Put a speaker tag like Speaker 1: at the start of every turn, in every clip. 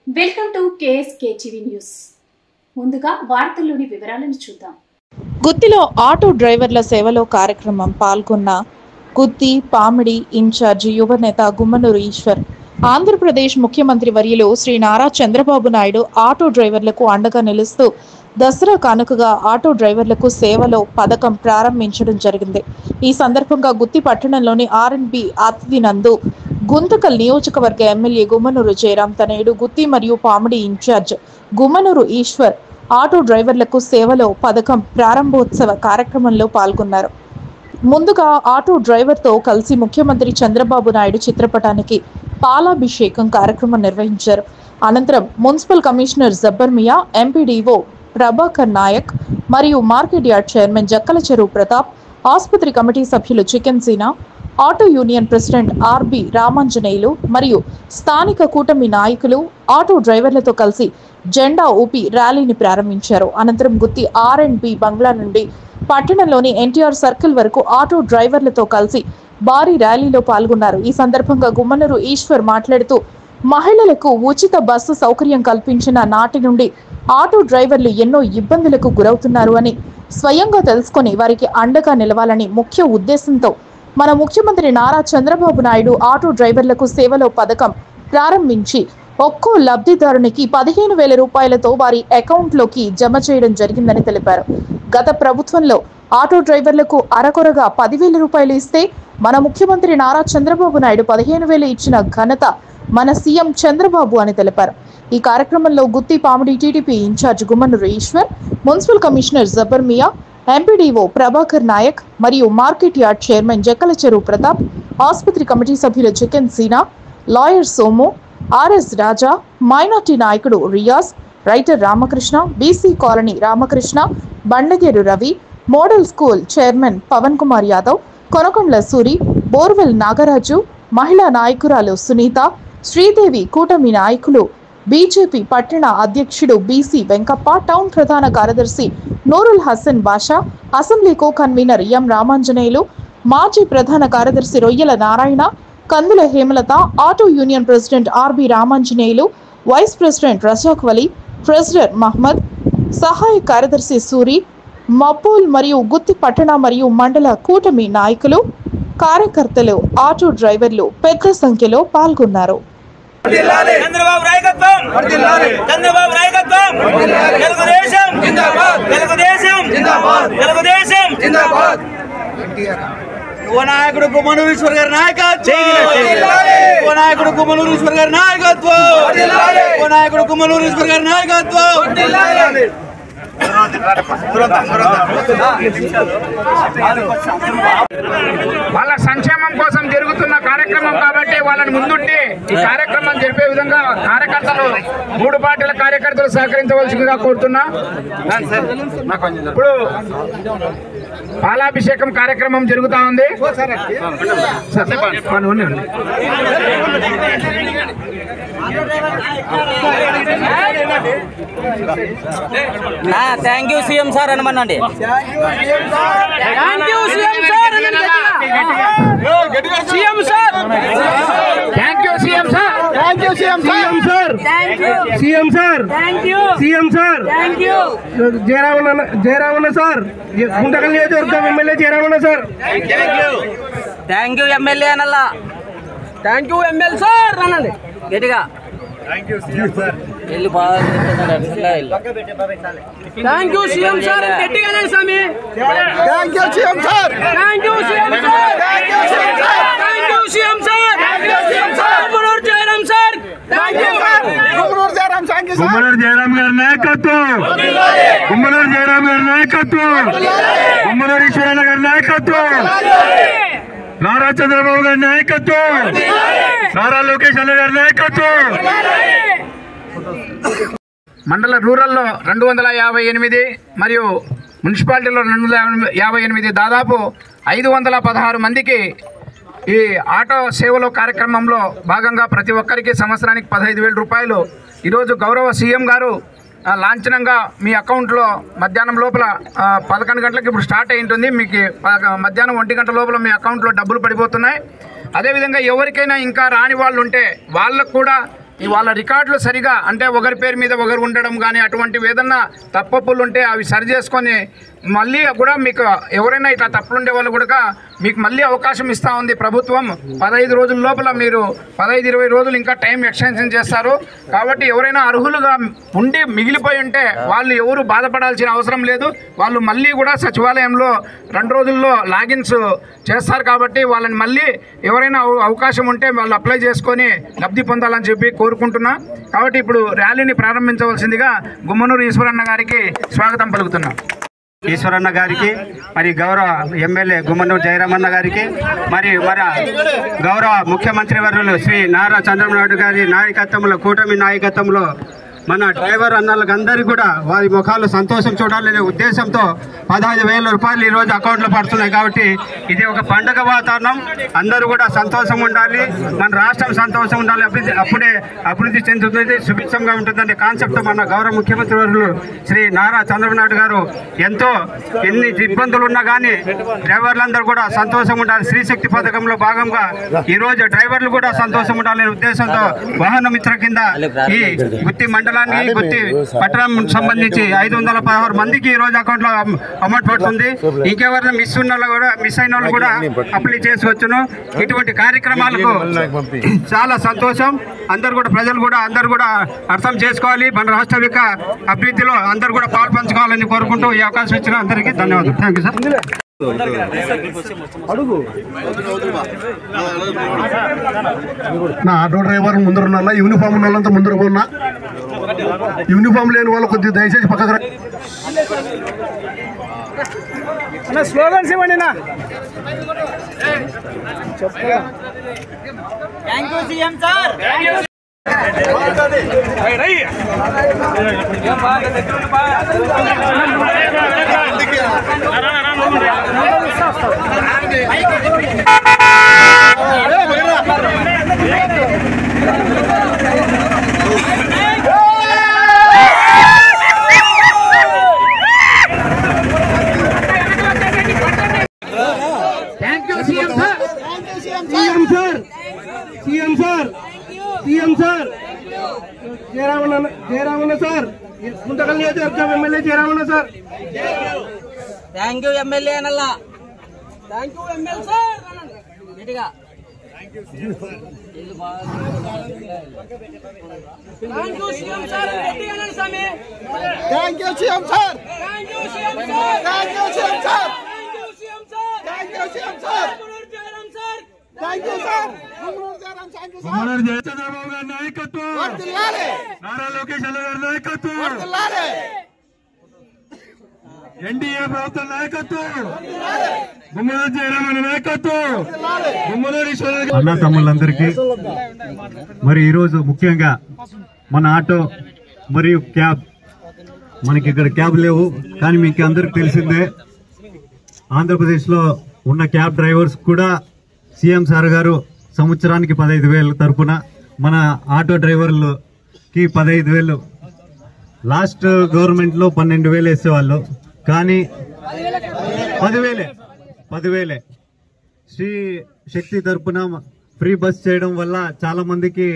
Speaker 1: Welcome to KSK TV news. ముందుగా వార్తల్లోని వివరాలను చూద్దాం.
Speaker 2: గుత్తిలో ఆటో డ్రైవర్ల సేవలో కార్యక్రమం పాల్గొన్న గుత్తి పామిడి ఇన్ఛార్జి యువనేత గుమ్మనూరు ఈశ్వర్. ఆంధ్రప్రదేశ్ ముఖ్యమంత్రి వర్యులు శ్రీ నారా చంద్రబాబు నాయుడు ఆటో డ్రైవర్లకు అండగా నిలుస్తూ దసరా కానుకగా ఆటో డ్రైవర్లకు సేవలో పథకం ప్రారంభించడం జరిగింది. ఈ సందర్భంగా గుత్తి పట్టణంలోని ఆర్ఎండ్బి అతిథి నందు గుంతకల్ నియోజకవర్గ ఎమ్మెల్యే గుమ్మనూరు జయరాం తనయుడు గుత్తి మరియు పామిడి ఇన్ఛార్జ్ గుమ్మనూరు ఈశ్వర్ ఆటో డ్రైవర్లకు సేవలో పథకం ప్రారంభోత్సవ కార్యక్రమంలో పాల్గొన్నారు. ముందుగా ఆటో డ్రైవర్తో కలిసి ముఖ్యమంత్రి చంద్రబాబు నాయుడు చిత్రపటానికి పాలాభిషేకం కార్యక్రమం నిర్వహించారు. అనంతరం municipal commissioner Jabbar Miya, MPDO Prabhakar Nayak మరియు మార్కెట్ యార్డ్ చైర్మన్ జక్కల చెరువు ప్రతాప్, ఆసుపత్రి కమిటీ సభ్యులు chicken Seena, auto union president RB Ramanjaneyulu మరియు స్థానిక కూటమి నాయకులు ఆటో డ్రైవర్లతో కలిసి జెండా ఊపి ర్యాలీని ప్రారంభించారు. అనంతరం గుత్తి ఆర్ఎండ్బి బంగ్లా నుండి పట్టణంలోని ఎన్టీఆర్ సర్కిల్ వరకు ఆటో డ్రైవర్లతో కలిసి భారీ ర్యాలీలో పాల్గొన్నారు. ఈ సందర్భంగా గుమ్మనూరు ఈశ్వర్ మాట్లాడుతూ మహిళలకు ఉచిత బస్సు సౌకర్యం కల్పించిన నాటి నుండి ఆటో డ్రైవర్లు ఎన్నో ఇబ్బందులకు గురవుతున్నారు అని స్వయంగా తెలుసుకొని వారికి అండగా నిలవాలని ముఖ్య ఉద్దేశంతో మన ముఖ్యమంత్రి నారా చంద్రబాబు నాయుడు ఆటో డ్రైవర్లకు సేవలో పథకం ప్రారంభించి ఒక్కో లబ్ధిదారునికి 15,000 రూపాయలతో వారి అకౌంట్లోకి జమ చేయడం జరిగిందని తెలిపారు. గత ప్రభుత్వంలో ఆటో డ్రైవర్లకు అరకొరగా 10,000 రూపాయలు ఇస్తే మన ముఖ్యమంత్రి నారా చంద్రబాబు నాయుడు 15,000 ఇచ్చిన ఘనత మన సీఎం చంద్రబాబు అని తెలిపారు. ఈ కార్యక్రమంలో Gooty Pamidi TDP in charge Gummanur Eshwar, municipal commissioner Jabbar Miya, MPDO Prabhakar Nayak మరియు మార్కెట్ యార్డ్ చైర్మన్ జక్కల చెరువు ప్రతాప్, ఆసుపత్రి కమిటీ సభ్యులు chicken Seena, lawyer Somu, RS Raja, minority నాయకుడు Riyaz, writer Ramakrishna, BC colony Ramakrishna, Bandageru Ravi, model school chairman Pavan Kumar Yadav, Konakondla Suri, borewell Nagaraju, మహిళా నాయకురాలు సునీత, శ్రీదేవి, కూటమి నాయకులు, బీజేపీ పట్టణ అధ్యక్షుడు బీసీ వెంకప్ప, టౌన్ ప్రధాన కార్యదర్శి Noorul Hasan Basha, assembly co convener M Ramanjaneyulu, మాజీ ప్రధాన కార్యదర్శి Royyala Narayana, Kandula Hemalatha, auto union president RB Ramanjaneyulu, vice president Razak Vali, treasurer Mohammed, సహాయ కార్యదర్శి సూరి, మబ్బూల్ మరియు గుత్తి పట్టణ మరియు మండల కూటమి నాయకులు, కార్యకర్తలు, ఆటో డ్రైవర్లు పెద్ద సంఖ్యలో పాల్గొన్నారు.
Speaker 3: చంద్రబాబు నాయకత్వం, చంద్రబాబు నాయకత్వం, తెలుగుదేశం జిందాబాద్, తెలుగుదేశం జిందాబాద్, తెలుగుదేశం జిందాబాద్. యువ నాయకుడు గుమ్మనూరు ఈశ్వర్ గారి నాయకత్వం, యువ నాయకుడు గుమ్మనూరు ఈశ్వర్ గారి నాయకత్వం, యువ నాయకుడు గుమ్మనూరు ఈశ్వర్ గారి నాయకత్వం.
Speaker 4: వాళ్ళ సంక్షేమం కోసం జరుగుతున్న కార్యక్రమం కాబట్టి వాళ్ళని ముందుండి ఈ కార్యక్రమం జరిపే విధంగా కార్యకర్తలు 3 పార్టీల కార్యకర్తలు సహకరించవలసిందిగా కోరుతున్నా. ఇప్పుడు పాలాభిషేకం కార్యక్రమం జరుగుతా ఉంది.
Speaker 5: థ్యాంక్ యూ సీఎం సార్ అనమనండి. Thank you CM sir, CM sir,
Speaker 4: thank you CM sir,
Speaker 5: thank you CM sir,
Speaker 4: CM sir,
Speaker 5: thank you
Speaker 4: CM sir,
Speaker 5: thank you
Speaker 4: Jayaramanna sir, Guntakal నియోజకవర్గం MLA Jayaramanna sir,
Speaker 5: thank you MLA అనల్లా, thank you MLA sir అనండి గట్టిగా. వెళ్ళి బాగా thank you CM sir గట్టిగా స్వామి. Thank you CM sir, thank you CM sir, thank you CM sir, thank you CM sir, thank you CM sir, Gummanuru Jayaram sir, thank you sir, Gummanuru Jayaram, thank you sir,
Speaker 4: Gummanuru Jayaram గారి నాయకత్వం, గుమ్మనూరు జయరాం గారి నాయకత్వం, గుమ్మనూరు ఈశ్వరన్న గారి నాయకత్వం, నారా చంద్రబాబు గారి నాయకత్వం, నారా లోకేష్ అన్న గారి నాయకత్వం. మండల రూరల్లో 258 మరియు మున్సిపాలిటీలో 258, దాదాపు 516 మందికి ఈ ఆటో సేవలో కార్యక్రమంలో భాగంగా ప్రతి ఒక్కరికి సంవత్సరానికి 15,000 రూపాయలు ఈరోజు గౌరవ సీఎం గారు లాంఛనంగా మీ అకౌంట్లో మధ్యాహ్నం లోపల 11 గంటలకు ఇప్పుడు స్టార్ట్ అయి ఉంటుంది. మీకు మధ్యాహ్నం 1 గంట లోపల మీ అకౌంట్లో డబ్బులు పడిపోతున్నాయి. అదేవిధంగా ఎవరికైనా ఇంకా రాని వాళ్ళు ఉంటే వాళ్ళకు కూడా వాళ్ళ రికార్డులు సరిగా అంటే ఒకరి పేరు మీద ఒకరు ఉండడం కానీ అటువంటివి ఏదన్నా తప్పులు ఉంటే అవి సరి చేసుకొని మళ్ళీ కూడా మీకు ఎవరైనా ఇట్లా తప్పులు ఉండే వాళ్ళు కూడా మీకు మళ్ళీ అవకాశం ఇస్తూ ఉంది ప్రభుత్వం. 15 రోజుల లోపల మీరు 15-20 రోజులు ఇంకా టైం ఎక్స్టెన్షన్ చేస్తారు. కాబట్టి ఎవరైనా అర్హులుగా ఉండి మిగిలిపోయి ఉంటే వాళ్ళు ఎవరు బాధపడాల్సిన అవసరం లేదు. వాళ్ళు మళ్ళీ కూడా సచివాలయంలో 2 రోజుల్లో లాగిన్స్ చేస్తారు. కాబట్టి వాళ్ళని మళ్ళీ ఎవరైనా అవకాశం ఉంటే వాళ్ళు అప్లై చేసుకొని లబ్ధి పొందాలని చెప్పి కోరుకుంటున్నా. కాబట్టి ఇప్పుడు ర్యాలీని ప్రారంభించవలసిందిగా గుమ్మనూరు ఈశ్వరన్న గారికి స్వాగతం పలుకుతున్నాం.
Speaker 6: ఈశ్వరన్న గారికి మరి గౌరవ ఎమ్మెల్యే గుమ్మనూరు జయరామన్న గారికి మరి గౌరవ ముఖ్యమంత్రి వర్యులు శ్రీ నారా చంద్రబాబు నాయుడు గారి నాయకత్వంలో కూటమి నాయకత్వంలో మన డ్రైవర్ అన్నలకు అందరికీ కూడా వారి ముఖాలు సంతోషం చూడాలనే ఉద్దేశంతో 15,000 రూపాయలు ఈరోజు అకౌంట్లో పడుతున్నాయి. కాబట్టి ఇది ఒక పండుగ వాతావరణం. అందరూ కూడా సంతోషం ఉండాలి, మన రాష్ట్రం సంతోషం ఉండాలి, అప్పుడే అభివృద్ధి చెందుతుంది, సుభిక్షంగా ఉంటుందనే కాన్సెప్ట్ మన గౌరవ ముఖ్యమంత్రి వర్యులు శ్రీ నారా చంద్రబాబు నాయుడు గారు ఎంతో ఎన్ని ఇబ్బందులు ఉన్నా కానీ డ్రైవర్లందరూ కూడా సంతోషం ఉండాలి. స్త్రీశక్తి పథకంలో భాగంగా ఈరోజు డ్రైవర్లు కూడా సంతోషం ఉండాలనే ఉద్దేశంతో వాహన మిత్ర కింద ఈ గుత్తి మండలానికి గుత్తి పట్టణం సంబంధించి 516 మందికి ఈ రోజు అకౌంట్లో అమౌంట్ పడుతుంది. ఇంకెవరైనా మిస్ అయిన వాళ్ళు కూడా అప్లై చేసుకోవచ్చును. ఇటువంటి కార్యక్రమాలకు చాలా సంతోషం. అందరు కూడా ప్రజలు కూడా అందరు కూడా అర్థం చేసుకోవాలి. మన రాష్ట్ర యొక్క అభివృద్ధిలో అందరు కూడా పాల్పంచుకోవాలని కోరుకుంటూ ఈ అవకాశం ఇచ్చిన అందరికీ ధన్యవాదాలు. Thank you sir.
Speaker 7: నా ఆటో డ్రైవర్ ముందరున్నా, యూనిఫామ్ ఉన్న వాళ్ళంతా ముందర ఉన్నా, యూనిఫామ్ లేని వాళ్ళు కొద్దిగా దయచేసి పక్కకు
Speaker 5: స్లోగన్స్ ఇవ్వండి. CM sir Jayaramanna sir, Guntakal నియోజకవర్గం MLA Jayaramanna sir.
Speaker 8: Thank you MLA అనల్లా. Thank you MLA sir. గట్టిగా థ్యాంక్ యూ సీఎం సార్. గట్టిగా అనండి స్వామి.
Speaker 5: Thank you CM sir.
Speaker 8: Thank you CM sir.
Speaker 5: Thank you CM sir.
Speaker 8: Thank you CM sir.
Speaker 5: Thank you CM sir.
Speaker 8: Jayaram sir.
Speaker 5: Thank you sir.
Speaker 7: Gummanur Jayachandrababu గారి నాయకత్వం, నారా లోకేష్ గారి నాయకత్వం, NDA ప్రభుత్వం నాయకత్వం, గుమ్మనూరు జయరామన్న నాయకత్వం, గుమ్మనూరు ఈశ్వర అన్న తమ్ముళ్ళందరికీ మరి ఈరోజు ముఖ్యంగా మన ఆటో మరియు క్యాబ్, మనకి ఇక్కడ క్యాబ్ లేవు కానీ మీకు అందరికి తెలిసిందే, ఆంధ్రప్రదేశ్లో ఉన్న క్యాబ్ డ్రైవర్స్ కూడా సీఎం సార్ గారు సంవత్సరానికి 15,000 తరపున మన ఆటో డ్రైవర్లకి 15,000, లాస్ట్ గవర్నమెంట్లో 12,000 వేసేవాళ్ళు, కానీ 10,000 శ్రీ శక్తి తరపున ఫ్రీ బస్ చేయడం వల్ల చాలా మందికి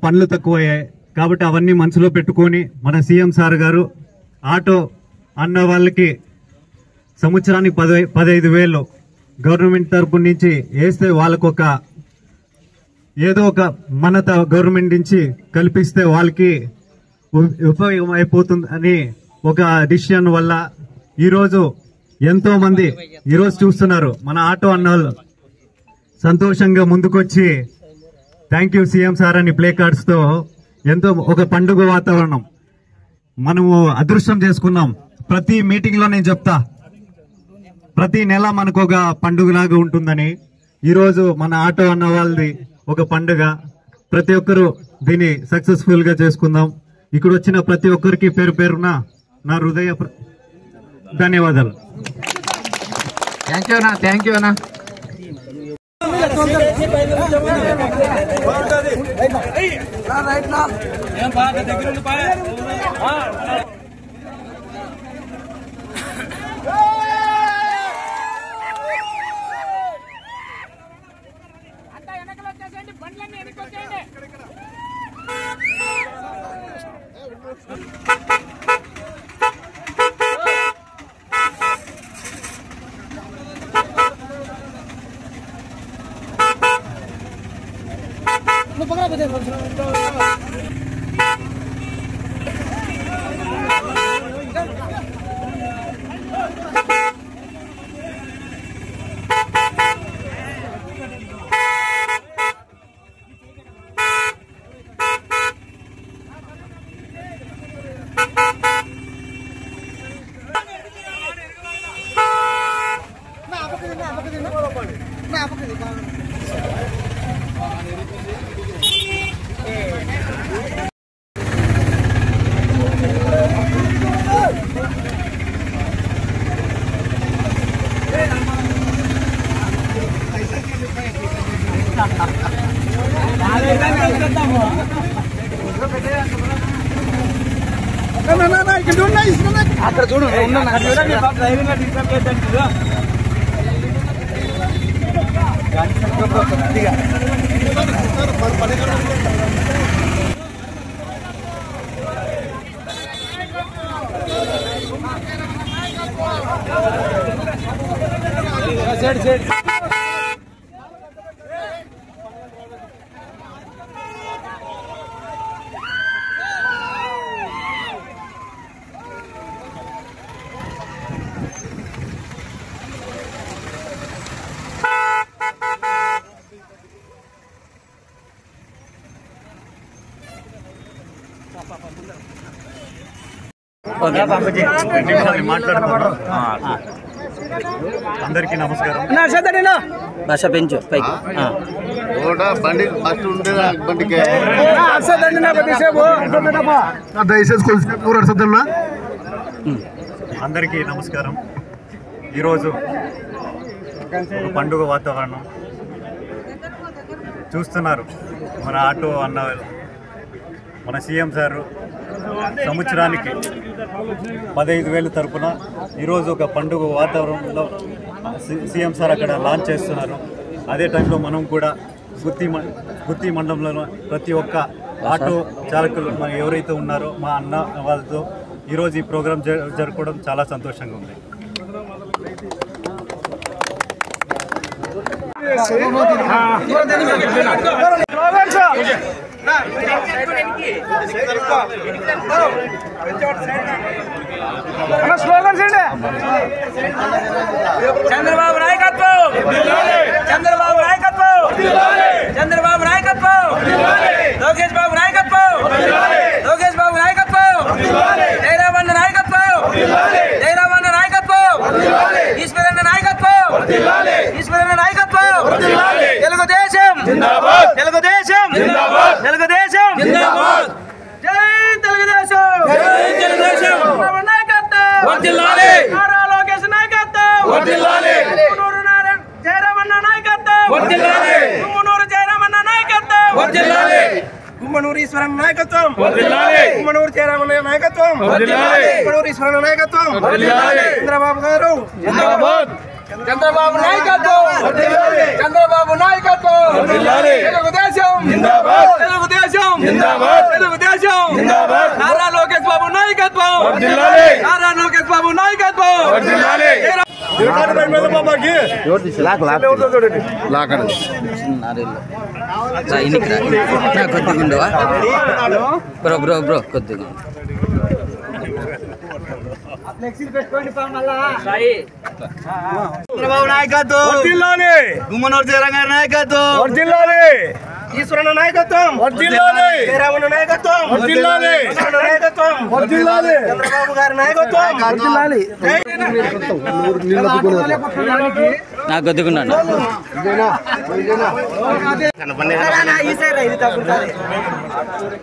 Speaker 7: పనులు తక్కువయ్యాయి. కాబట్టి అవన్నీ మనసులో పెట్టుకొని మన సీఎం సార్ గారు ఆటో అన్న వాళ్ళకి సంవత్సరానికి 15,000 గవర్నమెంట్ తరపు నుంచి వేస్తే వాళ్ళకొక ఏదో ఒక మన గవర్నమెంట్ నుంచి కల్పిస్తే వాళ్ళకి ఉపయోగం అయిపోతుంది అని ఒక డిసిషన్ వల్ల ఈరోజు ఎంతో మంది ఈరోజు చూస్తున్నారు మన ఆటో అన్న వాళ్ళు సంతోషంగా ముందుకొచ్చి థ్యాంక్ యూ సీఎం సార్ అని ప్లే కార్డ్స్ తో ఎంతో ఒక పండుగ వాతావరణం మనము అదృష్టం చేసుకున్నాం. ప్రతి మీటింగ్ లో నేను చెప్తా, ప్రతి నెల మనకు ఒక పండుగలాగా ఉంటుందని. ఈరోజు మన ఆటో అన్న వాళ్ళది ఒక పండుగ. ప్రతి ఒక్కరు దీన్ని సక్సెస్ఫుల్ గా చేసుకుందాం. ఇక్కడ వచ్చిన ప్రతి ఒక్కరికి పేరు పేరున నా హృదయ ధన్యవాదాలు.
Speaker 4: థ్యాంక్ యూ అన్న.
Speaker 5: బండ్లన్నీ వెనక్కి వచ్చేయండి. అక్కడ చూడు
Speaker 7: అందరికీ నమస్కారం.
Speaker 9: భాష పెంచు పైకి
Speaker 7: అందరికీ నమస్కారం. ఈరోజు ఒక పండుగ వాతావరణం చూస్తున్నారు. మన ఆటో అన్న మన సీఎం సారు సంవత్సరానికి 15,000 తరపున ఈరోజు ఒక పండుగ వాతావరణంలో సీఎం సార్ అక్కడ లాంచ్ చేస్తున్నారు. అదే టైంలో మనం కూడా గుత్తి మండలంలో ప్రతి ఒక్క ఆటో చాలకులు మన ఎవరైతే ఉన్నారో మా అన్న వాళ్ళతో ఈరోజు ఈ ప్రోగ్రాం జరుపుకోవడం చాలా సంతోషంగా ఉంది.
Speaker 3: చంద్రబాబు నాయకత్వం, చంద్రబాబు నాయకత్వం, చంద్రబాబు నాయకత్వం, లోకేష్ బాబు నాయకత్వం, లోకేష్ బాబు నాయకత్వం, జయరామన్న నాయకత్వం, జయరామన్న నాయకత్వం, ఈశ్వరన్న నాయకత్వం, ఈశ్వరన్న నాయకత్వం, తెలుగుదేశం తెలుగుదేశం తెలుగుదేశం జై తెలుగుదేశం, జై తెలుగుదేశం, వర్ధిల్లాలి నారా లోకేష్ నాయకత్వం, వర్ధిల్లాలి జయరామన్న నాయకత్వం, వర్ధిల్లాలి గుమ్మనూరు జయరామన్న నాయకత్వం, వర్ధిల్లాలి గుమ్మనూరు ఈశ్వరన్న నాయకత్వం, వర్ధిల్లాలి గుమ్మనూరు జయరామన్న నాయకత్వం, వర్ధిల్లాలి గుమ్మనూరు ఈశ్వరన్న నాయకత్వం, వర్ధిల్లాలి చంద్రబాబు గారు జిందాబాద్, చంద్రబాబు నాయకత్వం, వర్ధిల్లాలి చంద్రబాబు నాయకత్వం, వర్ధిల్లాలి తెలుగుదేశం జిందాబాద్, తెలుగుదేశం జిందాబాద్, తెలుగుదేశం జిందాబాద్, నారా లోకేష్ బాబు నాయకత్వం, వర్ధిల్లాలి నారా లోకేష్ బాబు నాయకత్వం, వర్ధిల్లాలి
Speaker 9: కొద్దిగా బ్రో బ్రో బ్రో కొద్దిగా
Speaker 5: చంద్రబాబు నాయకత్వం, వర్ధిల్లాలి గుమ్మనూరు జయరామన్న నాయకత్వం, వర్ధిల్లాలి ఈశ్వరన్న నాయకత్వం, వర్ధిల్లాలి జయరామన్న నాయకత్వం, వర్ధిల్లాలి నాయకత్వం, వర్ధిల్లాలి చంద్రబాబు గారి నాయకత్వం, వర్ధిల్లాలి
Speaker 9: నాకు కొద్దిగున్నాను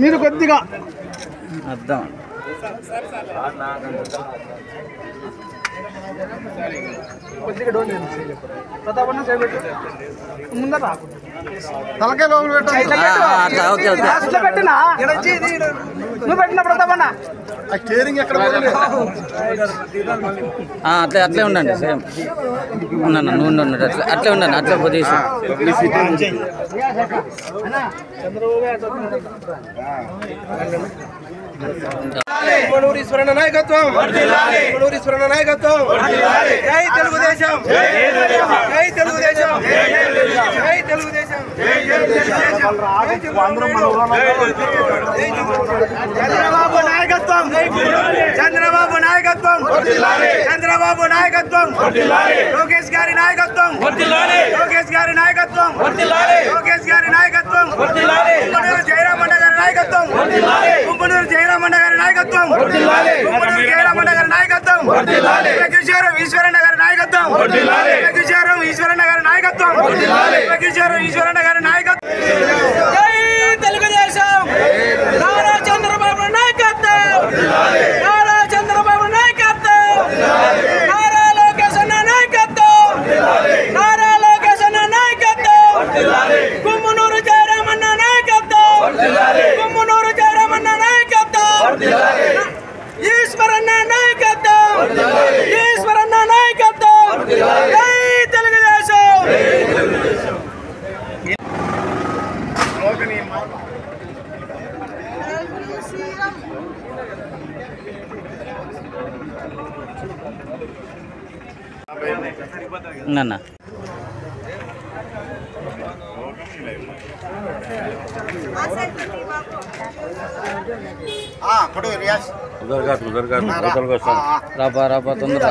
Speaker 5: మీరు కొద్దిగా
Speaker 9: అర్థం
Speaker 5: తలకే లోపల పెట్టినా నువ్వు పెట్టిన ప్రతాపన్న స్టీరింగ్ ఎక్కడ
Speaker 9: అట్లే అట్లే ఉండండి సేమ్ ఉన్నాను నువ్వు ఉండండి అట్లే ఉండండి అట్లే పొజిషన్
Speaker 5: ఈశ్వరన్న నాయకత్వం ఈశ్వరన్న నాయకత్వం జై తెలుగుదేశం జై తెలుగుదేశం జై తెలుగుదేశం చంద్రబాబు నాయకత్వం చంద్రబాబు నాయకత్వం చంద్రబాబు నాయకత్వం లోకేష్ గారి నాయకత్వం లోకేష్ గారి నాయకత్వం లోకేష్ గారి నాయకత్వం గుమ్మనూరు జయరామన్న గారి నాయకత్వం గుమ్మనూరు జయరామన్న గారి నాయకత్వం గుమ్మనూరు జయరామన్న గారి నాయకత్వం కిషోరం ఈశ్వరన్న గారి నాయకత్వం కిషోరం ఈశ్వరన్న గారి నాయకత్వం కిషోరం ఈశ్వరన్న గారి నాయకత్వం జై తెలుగుదేశం నారా చంద్రబాబు నాయకత్వం నారా చంద్రబాబు నాయకత్వం నారా లోకేష్ అన్న నాయకత్వం నారా లోకేష్ అన్న నాయకత్వం గుమ్మనూరు జయరామన్న నాయకత్వం గుమ్మనూరు జయరామన్న నాయకత్వం ఈశ్వరన్న నాయకత్వం ఈశ్వరన్న నాయకత్వం జై తెలుగుదేశం
Speaker 9: నాన్న రాపా రాపా తొందరగా